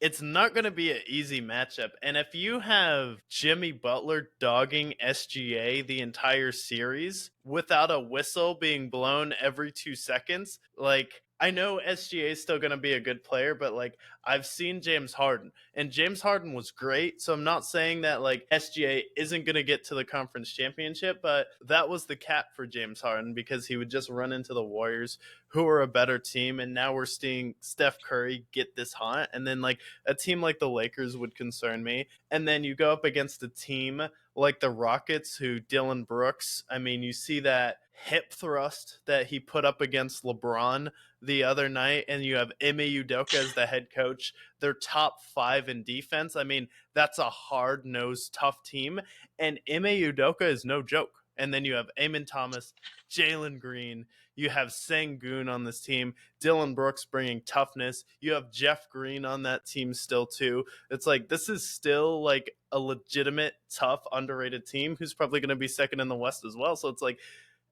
it's not going to be an easy matchup. And if you have Jimmy Butler dogging SGA the entire series without a whistle being blown every 2 seconds, like, I know SGA is still going to be a good player, but like, I've seen James Harden, and James Harden was great. So I'm not saying that like SGA isn't going to get to the conference championship, but that was the cap for James Harden because he would just run into the Warriors, who are a better team. And now we're seeing Steph Curry get this hot. And then like a team like the Lakers would concern me. And then you go up against a team like the Rockets, who Dylan Brooks, I mean, you see that hip thrust that he put up against LeBron the other night, and you have Ime Udoka as the head coach. They're top 5 in defense. I mean, that's a hard-nosed, tough team, and Ime Udoka is no joke. And then you have Amon Thomas, Jalen Green. You have Sengun on this team. Dylan Brooks bringing toughness. You have Jeff Green on that team still too. It's like, this is still like a legitimate, tough, underrated team who's probably going to be second in the West as well. So it's like,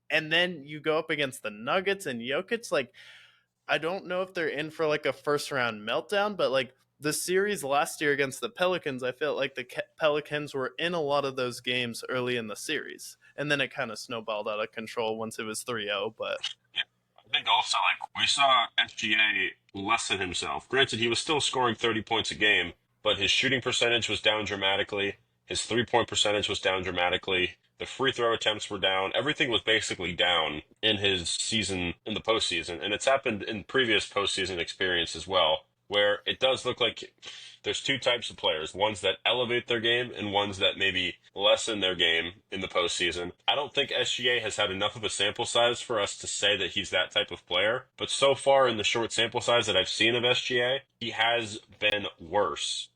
and then you go up against the Nuggets and Jokic. Like, I don't know if they're in for like a first round meltdown, but like the series last year against the Pelicans, I felt like the Pelicans were in a lot of those games early in the series. And then it kind of snowballed out of control once it was 3-0. But Yeah. I think also, like, we saw SGA lessen himself. Granted, he was still scoring 30 points a game, but his shooting percentage was down dramatically. His three-point percentage was down dramatically. The free throw attempts were down. Everything was basically down in his season, in the postseason. And it's happened in previous postseason experience as well, where it does look like there's two types of players, ones that elevate their game and ones that maybe lessen their game in the postseason. I don't think SGA has had enough of a sample size for us to say that he's that type of player, but so far in the short sample size that I've seen of SGA, he has been worse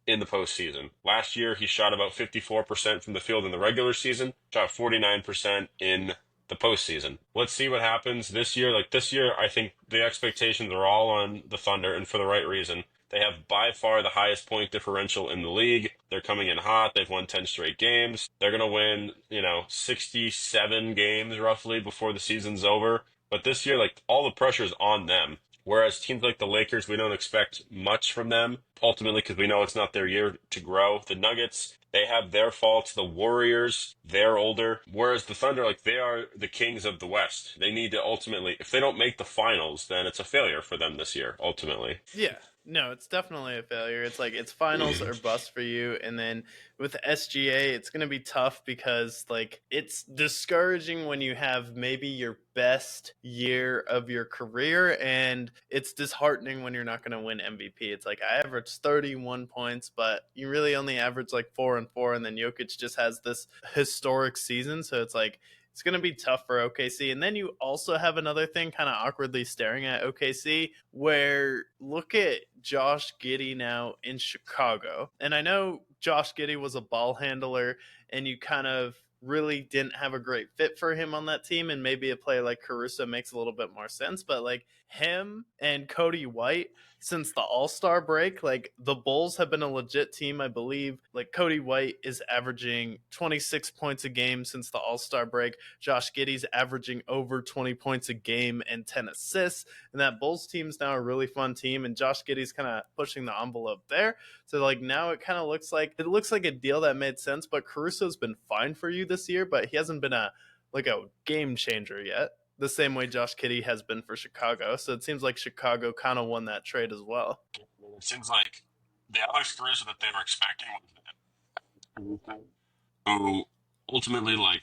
in the postseason. Last year, he shot about 54% from the field in the regular season, shot 49% in the postseason. Let's see what happens this year. Like this year, I think the expectations are all on the Thunder, and for the right reason. They have by far the highest point differential in the league. They're coming in hot. They've won 10 straight games. They're going to win, 67 games roughly before the season's over. But this year, like, all the pressure's on them. Whereas teams like the Lakers, we don't expect much from them, ultimately, because we know it's not their year to grow. The Nuggets, they have their faults. The Warriors, they're older. Whereas the Thunder, like, they are the kings of the West. They need to ultimately, if they don't make the finals, then it's a failure for them this year, ultimately. yeah, no, it's definitely a failure. It's like it's finals or bust for you. And then with SGA, it's going to be tough because like it's discouraging when you have maybe your best year of your career, and it's disheartening when you're not going to win MVP. It's like I averaged 31 points, but you really only average like 4 and 4, and then Jokic just has this historic season. So it's like it's going to be tough for OKC. And then you also have another thing kind of awkwardly staring at OKC, where look at Josh Giddey now in Chicago. And I know Josh Giddey was a ball handler, and you kind of really didn't have a great fit for him on that team. And maybe a player like Caruso makes a little bit more sense. But like him and Cody White, since the All-Star break, like the Bulls have been a legit team, I believe. Like Cody White is averaging 26 points a game since the All-Star break. Josh Giddey's averaging over 20 points a game and 10 assists. And that Bulls team's now a really fun team, and Josh Giddey's kind of pushing the envelope there. So like now it kind of looks like a deal that made sense, but Caruso's been fine for you this year, but he hasn't been a game changer yet, the same way Josh Giddey has been for Chicago. So it seems like Chicago kind of won that trade as well. It seems like the Alex Caruso that they were expecting who ultimately like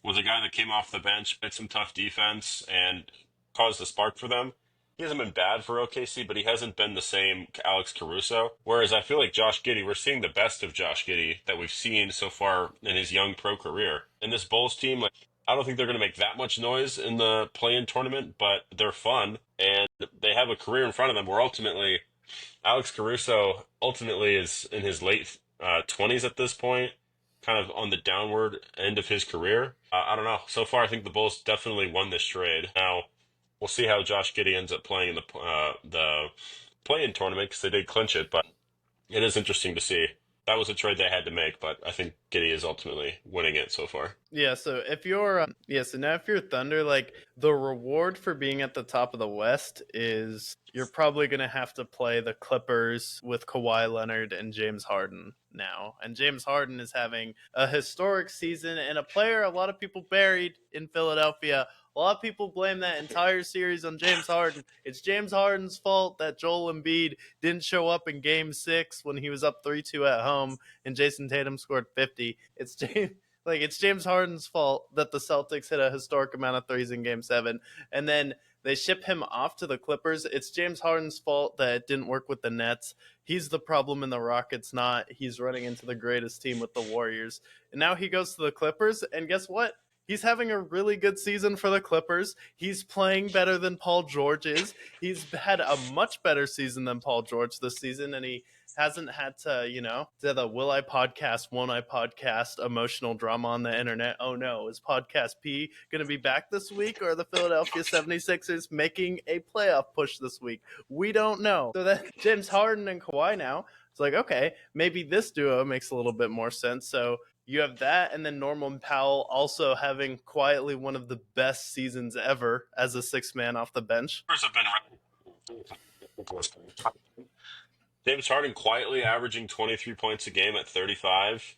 was a guy that came off the bench, played some tough defense, and caused a spark for them. He hasn't been bad for OKC, but he hasn't been the same Alex Caruso. Whereas I feel like Josh Giddey, we're seeing the best of Josh Giddey that we've seen so far in his young pro career. And this Bulls team, like, I don't think they're going to make that much noise in the play-in tournament, but they're fun, and they have a career in front of them where ultimately Alex Caruso ultimately is in his late 20s at this point, kind of on the downward end of his career. I don't know. So far, I think the Bulls definitely won this trade. Now, we'll see how Josh Giddey ends up playing in the play-in tournament because they did clinch it, but it is interesting to see. that was a trade they had to make, but I think Giddey is ultimately winning it so far. Yeah, so if you're so now if you're Thunder, like the reward for being at the top of the West is you're probably going to have to play the Clippers with Kawhi Leonard and James Harden now. And James Harden is having a historic season and a player a lot of people buried in Philadelphia. A lot of people blame that entire series on James Harden. It's James Harden's fault that Joel Embiid didn't show up in game 6 when he was up 3-2 at home and Jason Tatum scored 50. It's James Harden's fault that the Celtics hit a historic amount of threes in game 7 and then they ship him off to the Clippers. It's James Harden's fault that it didn't work with the Nets. He's the problem in the Rockets, not he's running into the greatest team with the Warriors. And now he goes to the Clippers, and guess what? He's having a really good season for the Clippers. He's playing better than Paul George is. He's had a much better season than Paul George this season, and he hasn't had to, to the will I podcast, won't I podcast emotional drama on the internet. Oh no, is Podcast P going to be back this week, or are the Philadelphia 76ers making a playoff push this week? We don't know. So that James Harden and Kawhi now, it's like, okay, maybe this duo makes a little bit more sense. So you have that, and then Norman Powell also having quietly one of the best seasons ever as a sixth man off the bench. James Harden quietly averaging 23 points a game at 35.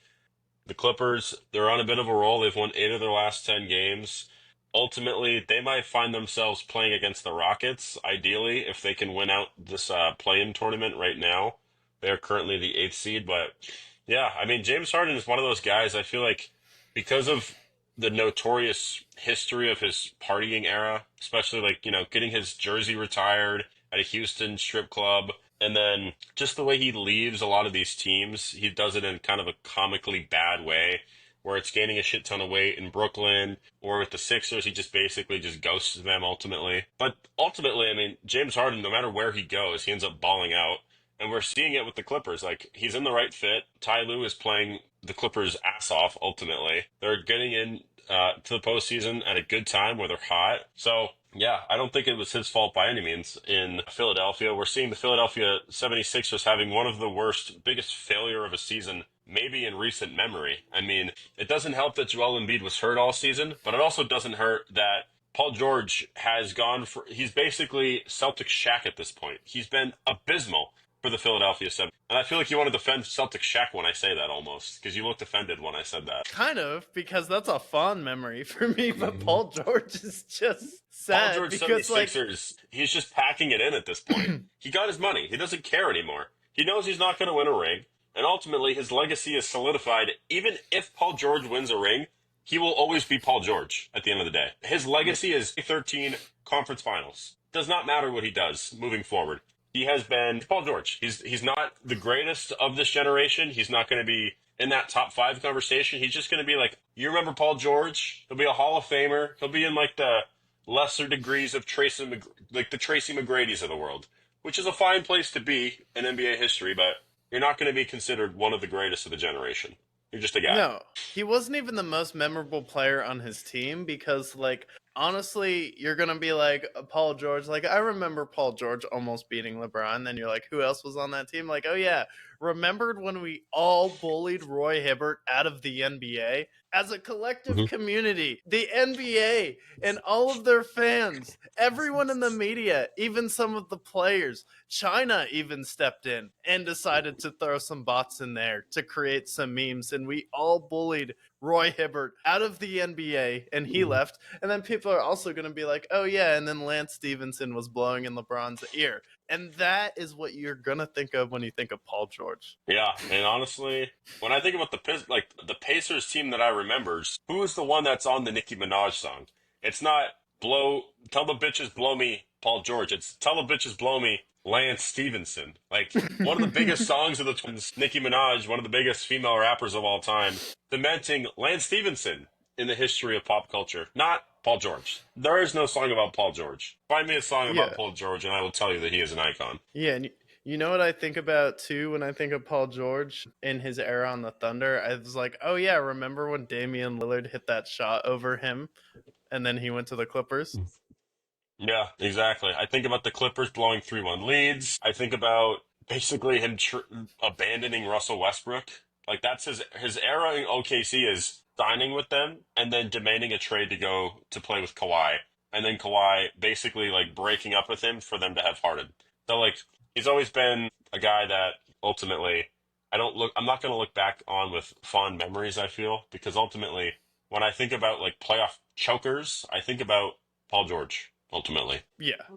The Clippers, they're on a bit of a roll. They've won 8 of their last 10 games. Ultimately, they might find themselves playing against the Rockets, ideally, if they can win out this play-in tournament right now. They're currently the 8th seed, but yeah, I mean, James Harden is one of those guys, I feel like, because of the notorious history of his partying era, especially like, getting his jersey retired at a Houston strip club, and then just the way he leaves a lot of these teams, he does it in kind of a comically bad way, where it's gaining a shit ton of weight in Brooklyn, or with the Sixers, he just basically just ghosts them ultimately. But ultimately, I mean, James Harden, no matter where he goes, he ends up balling out. And we're seeing it with the Clippers. Like, he's in the right fit. Ty Lue is playing the Clippers' ass off, ultimately. They're getting in to the postseason at a good time where they're hot. So, yeah, I don't think it was his fault by any means in Philadelphia. We're seeing the Philadelphia 76ers having one of the biggest failure of a season maybe in recent memory. I mean, it doesn't help that Joel Embiid was hurt all season, but it also doesn't hurt that Paul George has he's basically Celtic Shaq at this point. He's been abysmal for the Philadelphia 7. And I feel like you want to defend Celtic Shaq when I say that almost, because you looked offended when I said that. Kind of, because that's a fond memory for me, but Paul George is just sad. Paul George, because 76ers, he's just packing it in at this point. He got his money. He doesn't care anymore. He knows he's not going to win a ring, and ultimately his legacy is solidified. Even if Paul George wins a ring, he will always be Paul George at the end of the day. His legacy is 13 conference finals. Does not matter what he does moving forward. He has been Paul George. He's not the greatest of this generation. He's not going to be in that top 5 conversation. He's just going to be like, you remember Paul George? He'll be a Hall of Famer. He'll be in like the lesser degrees of the Tracy McGrady's of the world, which is a fine place to be in NBA history, but you're not going to be considered one of the greatest of the generation. You're just a guy. No, he wasn't even the most memorable player on his team because, like, honestly, you're going to be like, Paul George. Like, I remember Paul George almost beating LeBron. Then you're like, who else was on that team? Like, oh, yeah. Remembered when we all bullied Roy Hibbert out of the NBA? As a collective community, the NBA and all of their fans, everyone in the media, even some of the players, China even stepped in and decided to throw some bots in there to create some memes. And we all bullied Roy Hibbert out of the NBA and he left. And then people are also going to be like, oh, yeah. And then Lance Stevenson was blowing in LeBron's ear. And that is what you're going to think of when you think of Paul George. Yeah, and honestly, when I think about the Pacers team that I remember, who is the one that's on the Nicki Minaj song? It's not tell the bitches blow me Paul George. It's tell the bitches blow me Lance Stevenson. Like, one of the biggest songs of the twins, Nicki Minaj, one of the biggest female rappers of all time, lamenting Lance Stevenson in the history of pop culture, not Paul George. There is no song about Paul George. Find me a song about Paul George, and I will tell you that he is an icon. Yeah, and you know what I think about, too, when I think of Paul George in his era on the Thunder? I was like, oh, yeah, remember when Damian Lillard hit that shot over him, and then he went to the Clippers? Yeah, exactly. I think about the Clippers blowing 3-1 leads. I think about basically him abandoning Russell Westbrook Like that's his era in OKC is signing with them and then demanding a trade to go to play with Kawhi, and then Kawhi basically like breaking up with him for them to have Harden. So like he's always been a guy that ultimately I'm not going to look back on with fond memories, I feel, because ultimately when I think about like playoff chokers, I think about Paul George ultimately. Yeah.